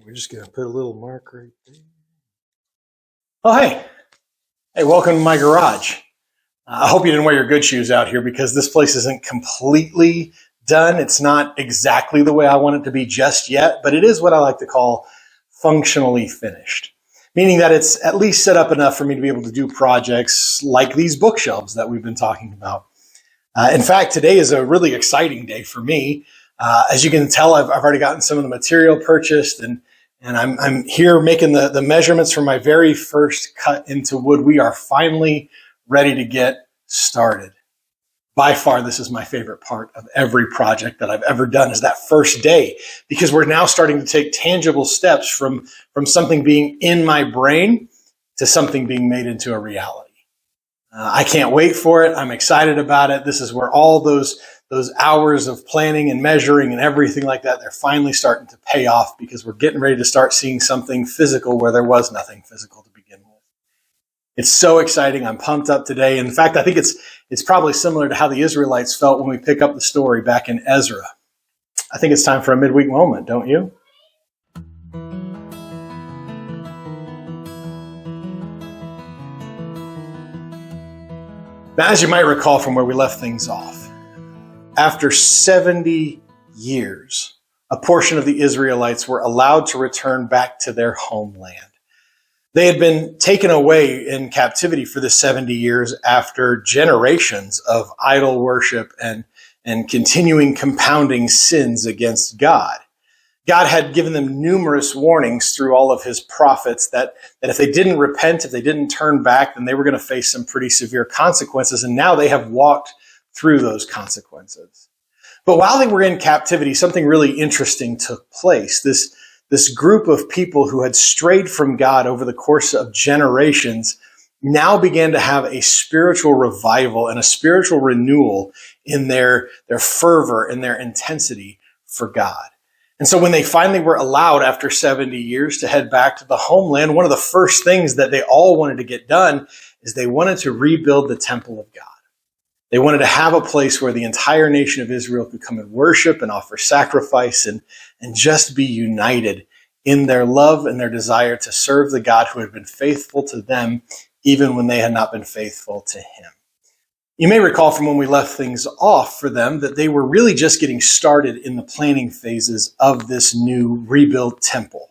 We're just going to put a little mark right there. Oh, hey. Hey, welcome to my garage. I hope you didn't wear your good shoes out here because this place isn't completely done. It's not exactly the way I want it to be just yet, but it is what I like to call functionally finished, meaning that it's at least set up enough for me to be able to do projects like these bookshelves that we've been talking about. In fact, today is a really exciting day for me. As you can tell, I've already gotten some of the material purchased, and I'm here making the measurements for my very first cut into wood. We are finally ready to get started. By far, this is my favorite part of every project that I've ever done, is that first day, because we're now starting to take tangible steps from something being in my brain to something being made into a reality. I can't wait for it. I'm excited about it. This is where all those hours of planning and measuring and everything like that, they're finally starting to pay off, because we're getting ready to start seeing something physical where there was nothing physical to begin with. It's so exciting. I'm pumped up today. In fact, I think it's probably similar to how the Israelites felt when we pick up the story back in Ezra. I think it's time for a midweek moment, don't you? Now, as you might recall from where we left things off, after 70 years, a portion of the Israelites were allowed to return back to their homeland. They had been taken away in captivity for the 70 years after generations of idol worship and continuing compounding sins against God. God had given them numerous warnings through all of his prophets that if they didn't repent, if they didn't turn back, then they were going to face some pretty severe consequences. And now they have walked through those consequences. But while they were in captivity, something really interesting took place. This group of people who had strayed from God over the course of generations now began to have a spiritual revival and a spiritual renewal in their fervor and their intensity for God. And so when they finally were allowed after 70 years to head back to the homeland, one of the first things that they all wanted to get done is they wanted to rebuild the temple of God. They wanted to have a place where the entire nation of Israel could come and worship and offer sacrifice and just be united in their love and their desire to serve the God who had been faithful to them, even when they had not been faithful to him. You may recall from when we left things off for them that they were really just getting started in the planning phases of this new rebuilt temple.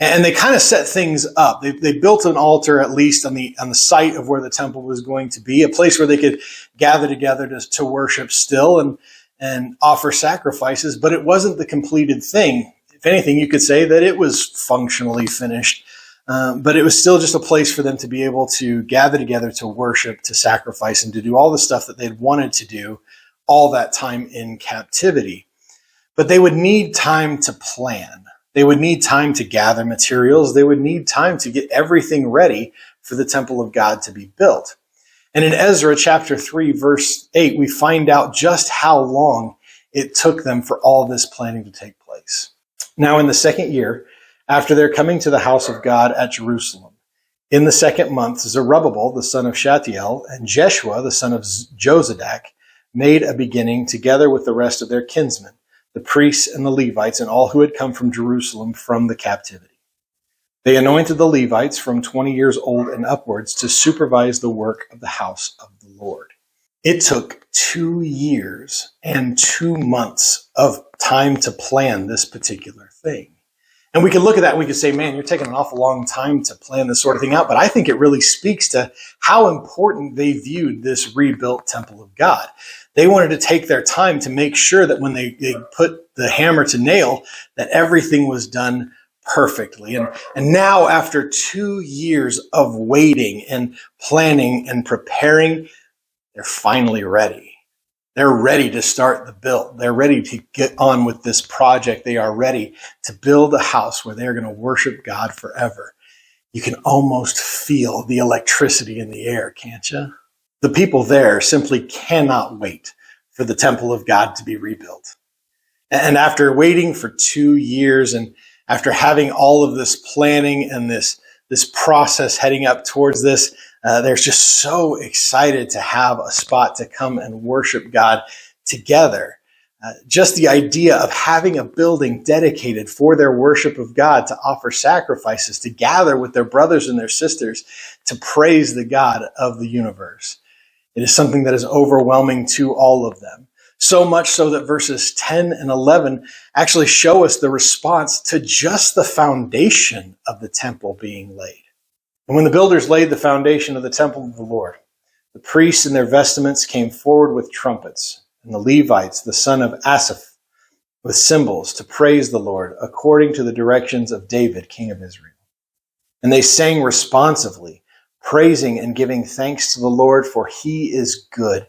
And they kind of set things up. They built an altar, at least on the site of where the temple was going to be, a place where they could gather together to worship still and offer sacrifices, but it wasn't the completed thing. If anything, you could say that it was functionally finished, but it was still just a place for them to be able to gather together to worship, to sacrifice, and to do all the stuff that they'd wanted to do all that time in captivity. But they would need time to plan. They would need time to gather materials. They would need time to get everything ready for the temple of God to be built. And in Ezra chapter 3, verse 8, we find out just how long it took them for all this planning to take place. Now, in the second year, after their coming to the house of God at Jerusalem, in the second month, Zerubbabel, the son of Shealtiel, and Jeshua, the son of Jozadak, made a beginning together with the rest of their kinsmen, the priests and the Levites, and all who had come from Jerusalem from the captivity. They anointed the Levites from 20 years old and upwards to supervise the work of the house of the Lord. It took 2 years and 2 months of time to plan this particular thing. And we could look at that and we could say, man, you're taking an awful long time to plan this sort of thing out. But I think it really speaks to how important they viewed this rebuilt temple of God. They wanted to take their time to make sure that when they put the hammer to nail, that everything was done perfectly. And now, after 2 years of waiting and planning and preparing, they're finally ready. They're ready to start the build. They're ready to get on with this project. They are ready to build a house where they're going to worship God forever. You can almost feel the electricity in the air, can't you? The people there simply cannot wait for the temple of God to be rebuilt. And after waiting for 2 years and after having all of this planning and this process heading up towards this, they're just so excited to have a spot to come and worship God together. Just the idea of having a building dedicated for their worship of God, to offer sacrifices, to gather with their brothers and their sisters, to praise the God of the universe. It is something that is overwhelming to all of them. So much so that verses 10 and 11 actually show us the response to just the foundation of the temple being laid. And when the builders laid the foundation of the temple of the Lord, the priests in their vestments came forward with trumpets, and the Levites, the son of Asaph, with cymbals to praise the Lord according to the directions of David, king of Israel. And they sang responsively, praising and giving thanks to the Lord, for he is good,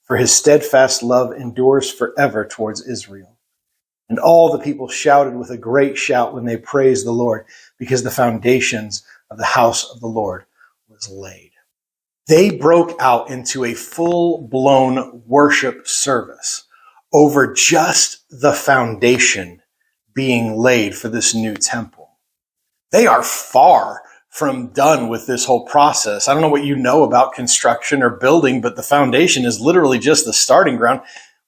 for his steadfast love endures forever towards Israel. And all the people shouted with a great shout when they praised the Lord, because the foundations of the house of the Lord was laid. They broke out into a full-blown worship service over just the foundation being laid for this new temple. They are far from done with this whole process. I don't know what you know about construction or building, but the foundation is literally just the starting ground.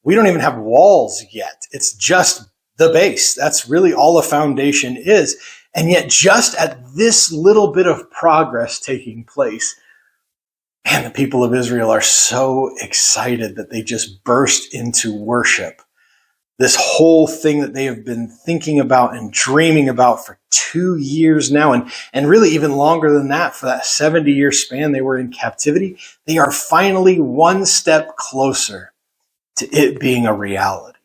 We don't even have walls yet. It's just the base. That's really all a foundation is. And yet just at this little bit of progress taking place, man, the people of Israel are so excited that they just burst into worship. This whole thing that they have been thinking about and dreaming about for 2 years now, and really even longer than that, for that 70-year span they were in captivity, they are finally one step closer to it being a reality.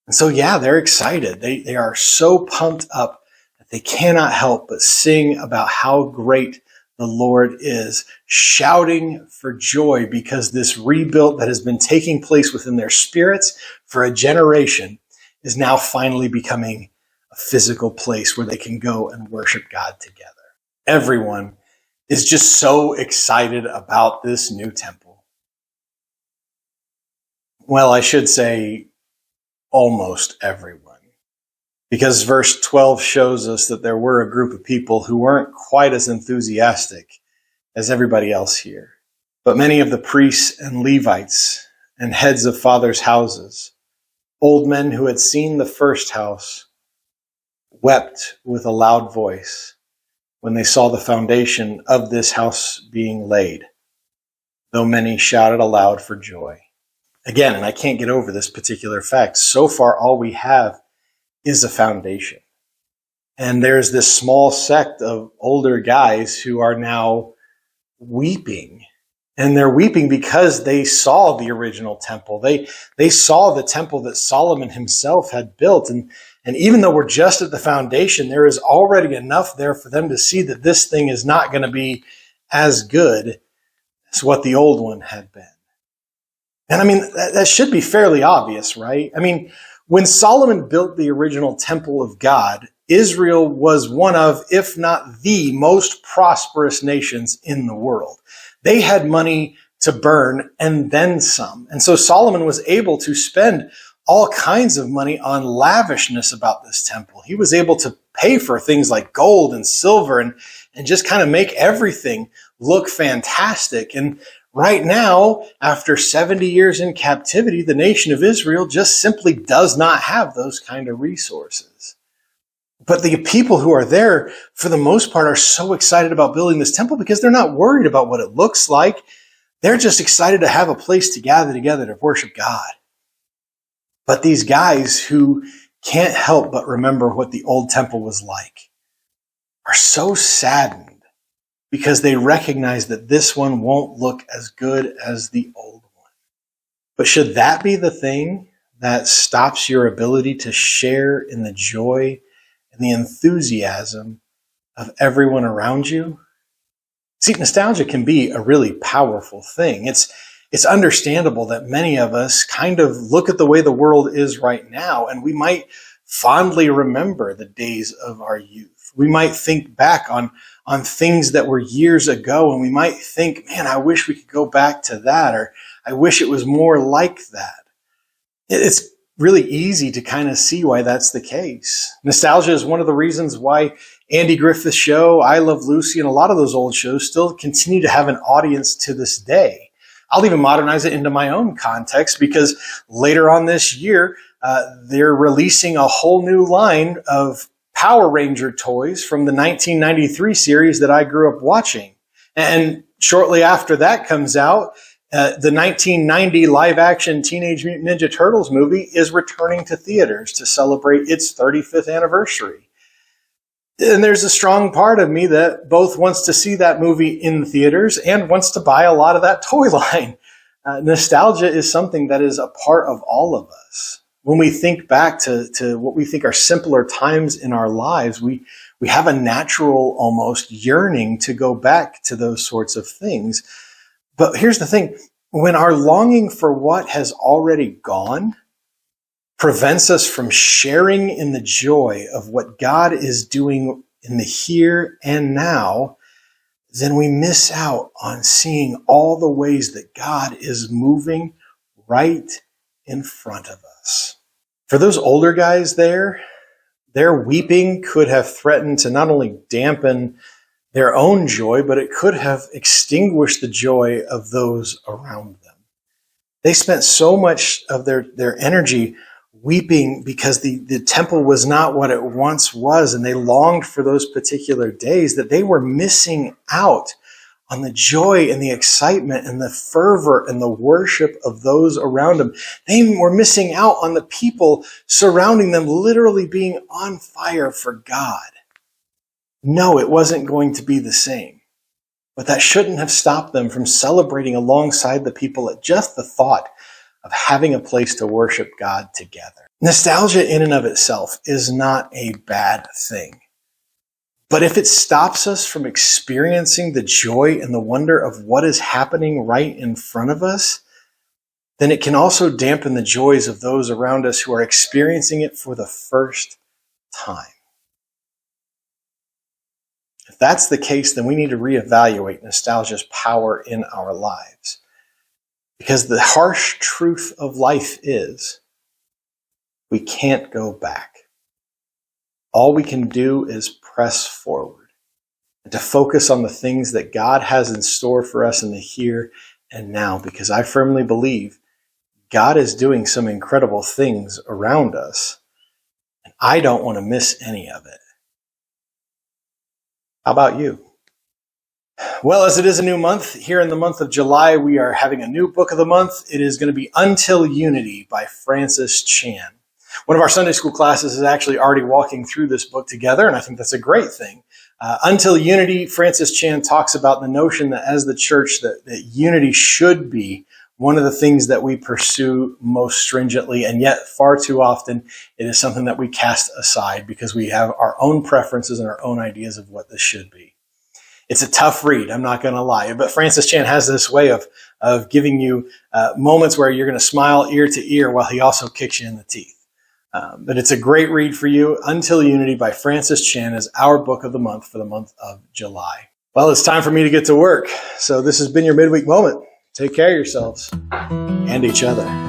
And so, yeah, they're excited. They are so pumped up that they cannot help but sing about how great the Lord is, shouting for joy because this rebuild that has been taking place within their spirits for a generation is now finally becoming a physical place where they can go and worship God together. Everyone is just so excited about this new temple. Well, I should say almost everyone. Because verse 12 shows us that there were a group of people who weren't quite as enthusiastic as everybody else here. But many of the priests and Levites and heads of fathers' houses, old men who had seen the first house, wept with a loud voice when they saw the foundation of this house being laid, though many shouted aloud for joy. Again, and I can't get over this particular fact, so far all we have is a foundation. And there's this small sect of older guys who are now weeping. And they're weeping because they saw the original temple. They saw the temple that Solomon himself had built. And even though we're just at the foundation, there is already enough there for them to see that this thing is not going to be as good as what the old one had been. And I mean, that should be fairly obvious, right? I mean, when Solomon built the original temple of God, Israel was one of, if not the most prosperous nations in the world. They had money to burn and then some. And so Solomon was able to spend all kinds of money on lavishness about this temple. He was able to pay for things like gold and silver and just kind of make everything look fantastic. And right now, after 70 years in captivity, the nation of Israel just simply does not have those kind of resources. But the people who are there, for the most part, are so excited about building this temple because they're not worried about what it looks like. They're just excited to have a place to gather together to worship God. But these guys who can't help but remember what the old temple was like are so saddened because they recognize that this one won't look as good as the old one. But should that be the thing that stops your ability to share in the joy and the enthusiasm of everyone around you? See, nostalgia can be a really powerful thing. It's understandable that many of us kind of look at the way the world is right now, and we might fondly remember the days of our youth. We might think back on things that were years ago, and we might think, man, I wish we could go back to that, or I wish it was more like that. It's really easy to kind of see why that's the case. Nostalgia is one of the reasons why Andy Griffith's show, I Love Lucy, and a lot of those old shows still continue to have an audience to this day. I'll even modernize it into my own context, because later on this year, they're releasing a whole new line of Power Ranger toys from the 1993 series that I grew up watching. And shortly after that comes out, the 1990 live-action Teenage Mutant Ninja Turtles movie is returning to theaters to celebrate its 35th anniversary. And there's a strong part of me that both wants to see that movie in the theaters and wants to buy a lot of that toy line. Nostalgia is something that is a part of all of us. When we think back to what we think are simpler times in our lives, we have a natural, almost yearning to go back to those sorts of things. But here's the thing. When our longing for what has already gone prevents us from sharing in the joy of what God is doing in the here and now, then we miss out on seeing all the ways that God is moving right in front of us. For those older guys there, their weeping could have threatened to not only dampen their own joy, but it could have extinguished the joy of those around them. They spent so much of their energy weeping because the temple was not what it once was, and they longed for those particular days, that they were missing out on the joy and the excitement and the fervor and the worship of those around them. They were missing out on the people surrounding them literally being on fire for God. No, it wasn't going to be the same. But that shouldn't have stopped them from celebrating alongside the people at just the thought of having a place to worship God together. Nostalgia in and of itself is not a bad thing. But if it stops us from experiencing the joy and the wonder of what is happening right in front of us, then it can also dampen the joys of those around us who are experiencing it for the first time. If that's the case, then we need to reevaluate nostalgia's power in our lives. Because the harsh truth of life is, we can't go back. All we can do is press forward and to focus on the things that God has in store for us in the here and now. Because I firmly believe God is doing some incredible things around us, and I don't want to miss any of it. How about you? Well, as it is a new month, here in the month of July, we are having a new book of the month. It is going to be Until Unity by Francis Chan. One of our Sunday school classes is actually already walking through this book together, and I think that's a great thing. Until Unity, Francis Chan talks about the notion that as the church, that unity should be one of the things that we pursue most stringently, and yet far too often it is something that we cast aside because we have our own preferences and our own ideas of what this should be. It's a tough read, I'm not going to lie, but Francis Chan has this way of giving you moments where you're going to smile ear to ear while he also kicks you in the teeth. But it's a great read for you. Until Unity by Francis Chan is our book of the month for the month of July. Well, it's time for me to get to work. So this has been your midweek moment. Take care of yourselves and each other.